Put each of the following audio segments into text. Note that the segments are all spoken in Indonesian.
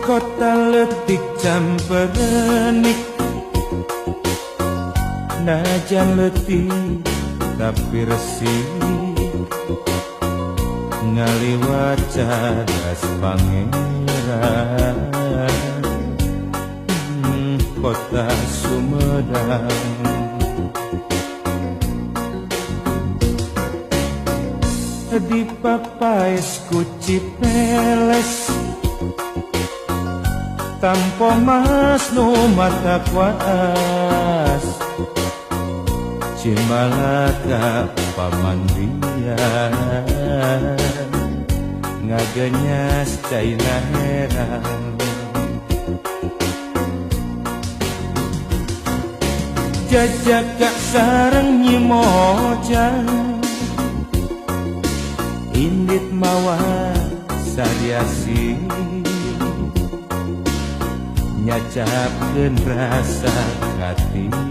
Kota letik camperenik, najan letih tapi resik, ngaliwat cadas pangeran. Kota Sumedang, di papais kucip peles, tanpa mas nu mata kuas, Cimalaka pamandian, ngagenyas caina herang. Jajak kak sareng nyimojang, indit mawa sariasi, nyacapkeun rasa katina.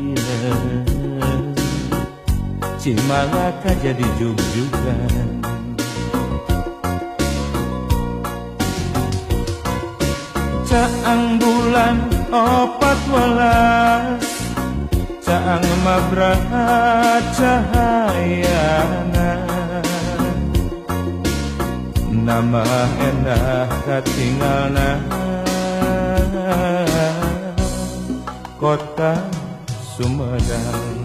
Cimalaka jadi jug-jugan, caang bulan 14, caang mabraha cahayana, nama endah katinggalna. Kota Sumedang.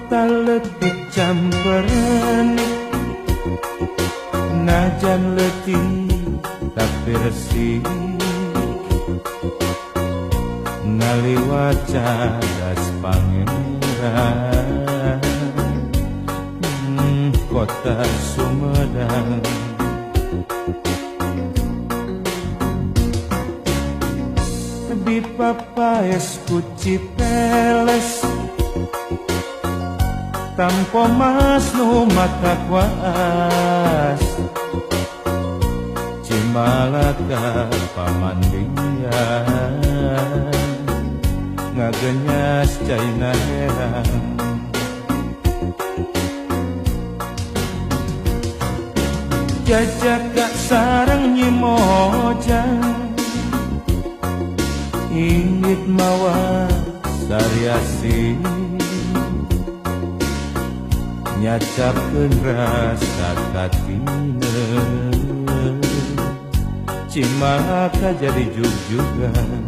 kota letih campuran, najan letih tapi resik, ngaliwat cadas pangeran, kota Sumedang. Di papaes ku Cipeles, tanpa mas nu mata kuas, Cimalaka pamandian, ngagenyas caina herang. Jajak gak sarang nyimojang, ingit mawa sariasi, nyacapkeun rasa katina, Cimalaka jadi jug-jugan.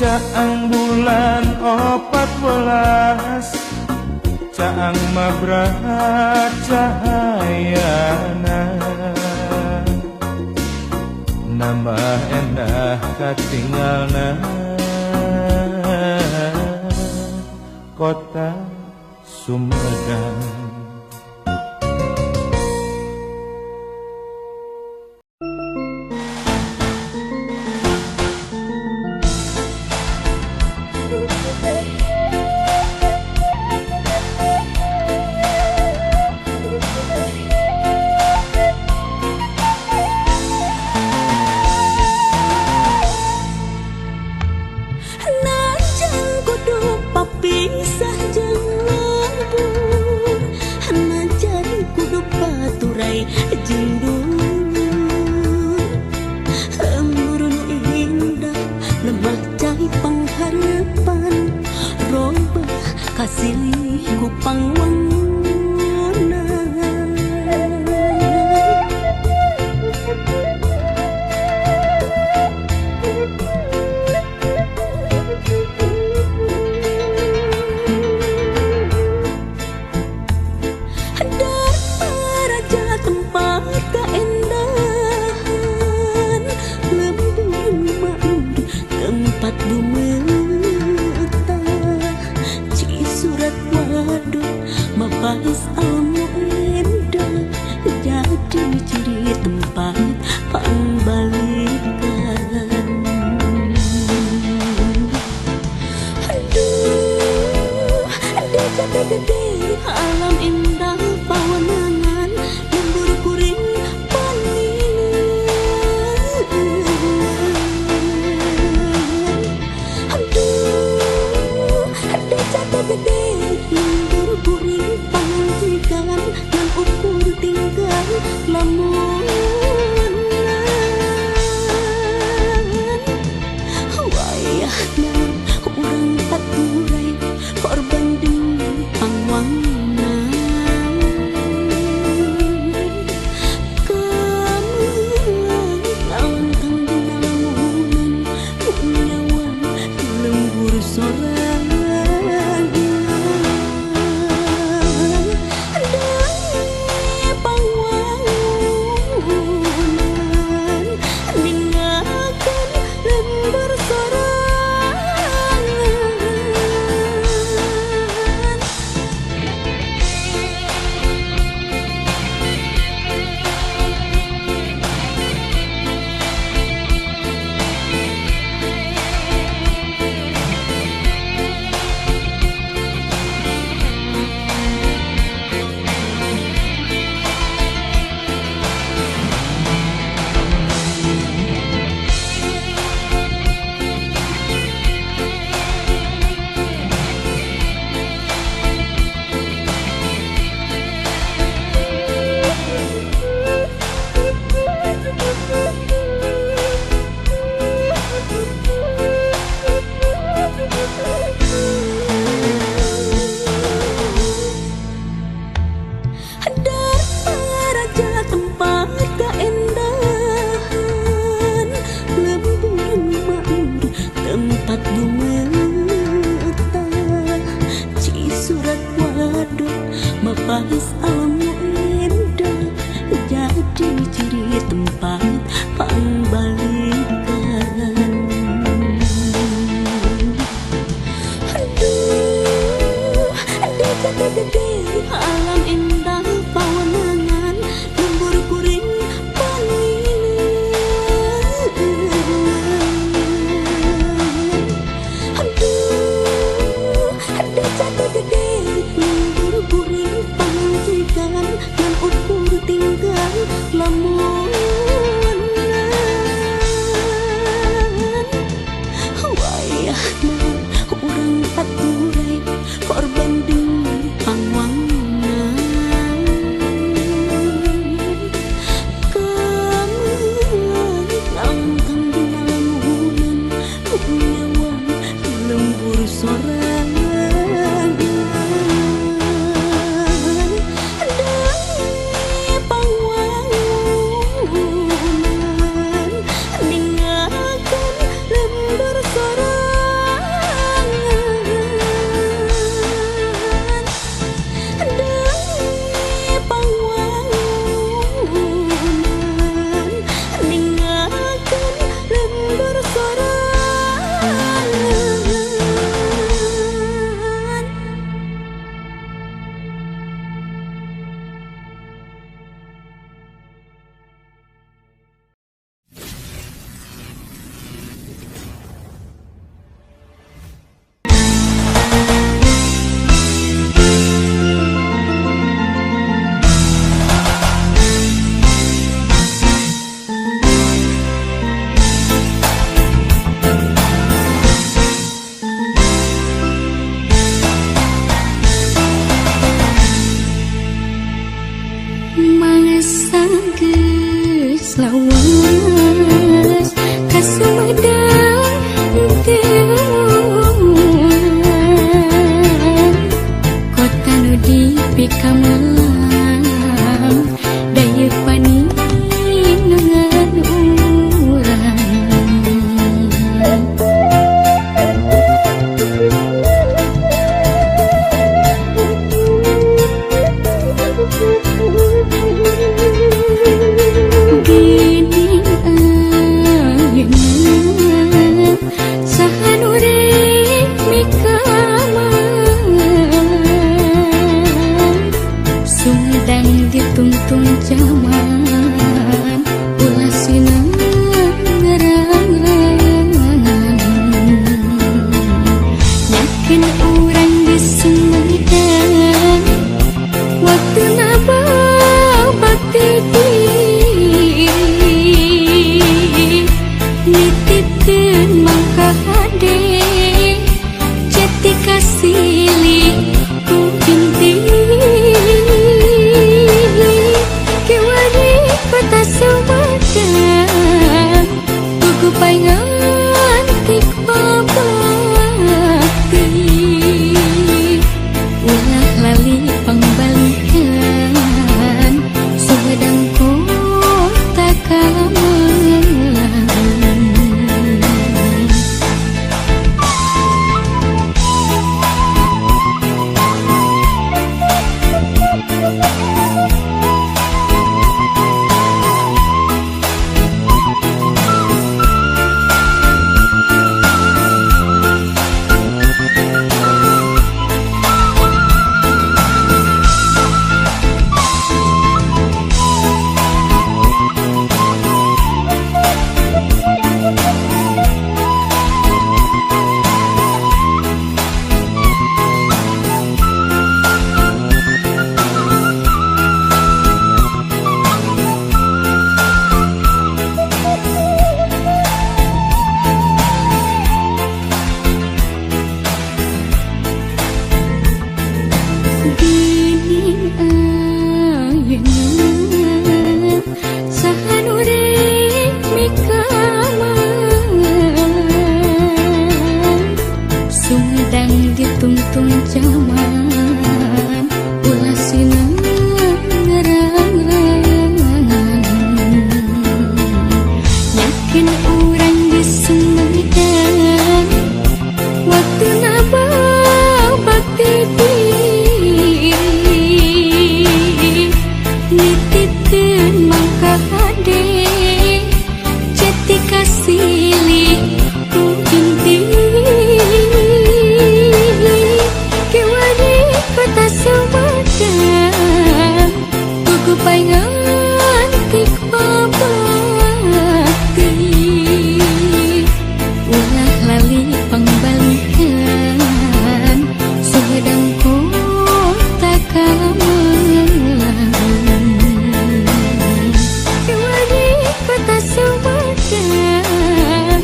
Caang bulan 14, caang mabraha cahayana, nama endah katinggalna, kota Sumedang. atuh meta ci surat wadon mapais alam indah jadi ciri tempat pangbalikan. Aduh, ada jati gede alam indah pawanangan lembur kuring panginan. Aduh, ada jati gede lembur kuring panginan dan ukur tinggal lamunan. Wayahna urang aturai korban di pangwangan. Kamu langkang di lamunan unyawan lembur sorangan. Dari pangwangan ninggalkan lembur sorangan. Dari pangwangan ninggalkan lembur sorangan. Mangsa geus lawas ka Sumedang teuan kota nu dipikamelang daya paningan urang. Gini ayeuna saha nu rek mikaman Sumedang dituntun zaman ulah sinang ngerangan yakin urang di Sumedang waktu nababakti nitipkeun mangka hade jati kasili ku binti kiwari kota Sumedang tugu paingan tik babakti ulah lali pangbalikan Sumedang kota kamelang. paingan tik babati ulah lali pangbalikan sehedang kota kamelang kiwani kota Sumedang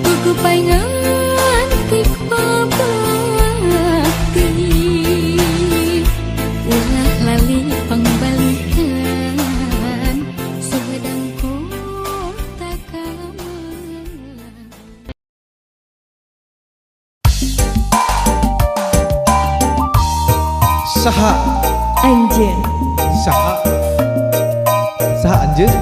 tuku paingan tik babati ulah lali pangbalikan sehedang kota kamelang. Saha Anjeun saha saha anjeun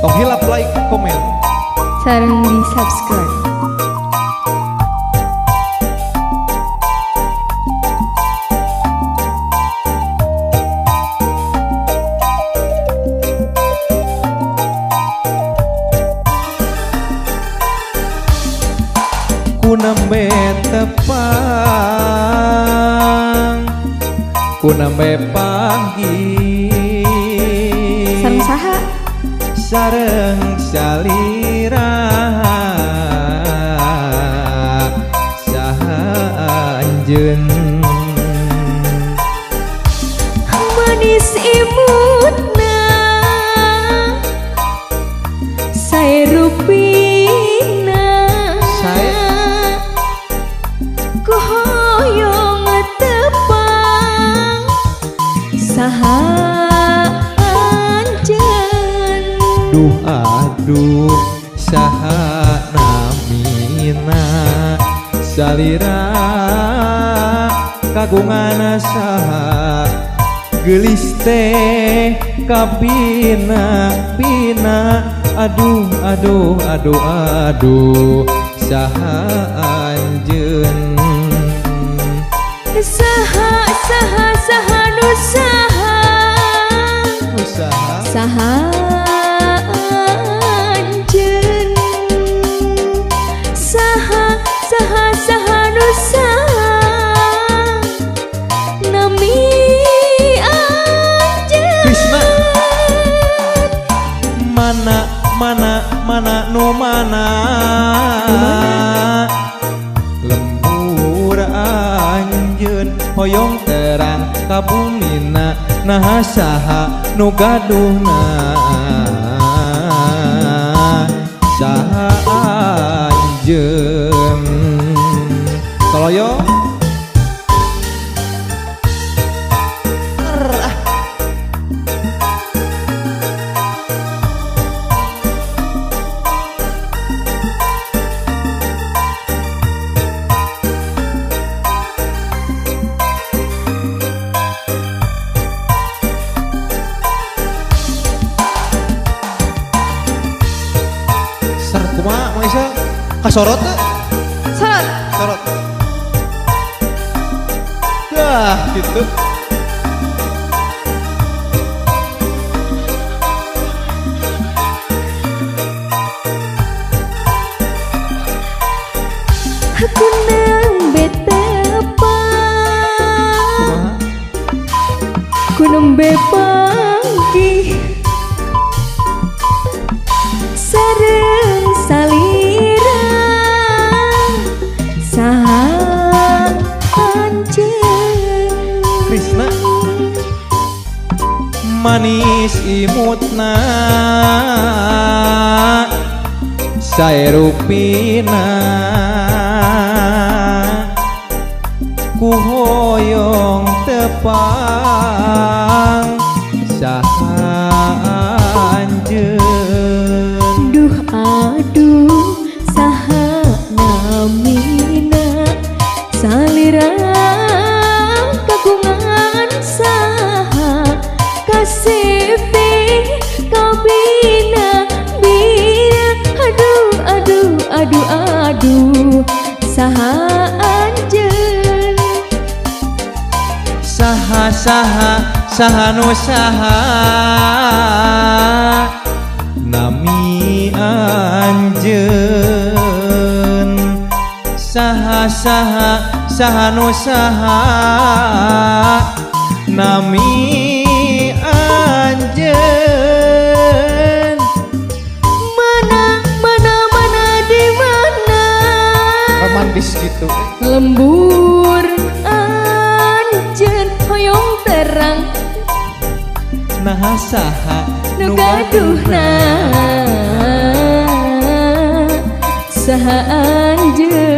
tong hilap like komen sareng di subscribe. Kunembe tepang kunembe panggih Sareng saha sareng salira saha anjeun manis imutna sae rupina Sae? ku hoyong tepang saha anjeun duh aduh saha namina salira kagungana saha geulis teh kabina bina aduh aduh aduh aduh saha anjeun saha saha saha nu saha usaha saha anjeun saha saha saha nu saha nami anjeun Krisna mana nu mana lembur anjeun hoyong terang ka bumina naha saha nu gaduhna saha anjeun toloyo kumaha Maisa kasorot teh sorot sorot dah gitu aku nembe tepang ku nembe panggih sareng salira saha anjeun Krisna manis imutna sae rupina ku hoyong tepang saha anjeun duh aduh saha namina salira kagungan saha kasipi kabina bina aduh aduh aduh aduh saha anjeun saha saha saha nu saha nami anjeun saha nu saha nami anjeun Mana di mana romantis gitu lembur anjeun hoyong terang nah saha nu gaduhna saha anjeun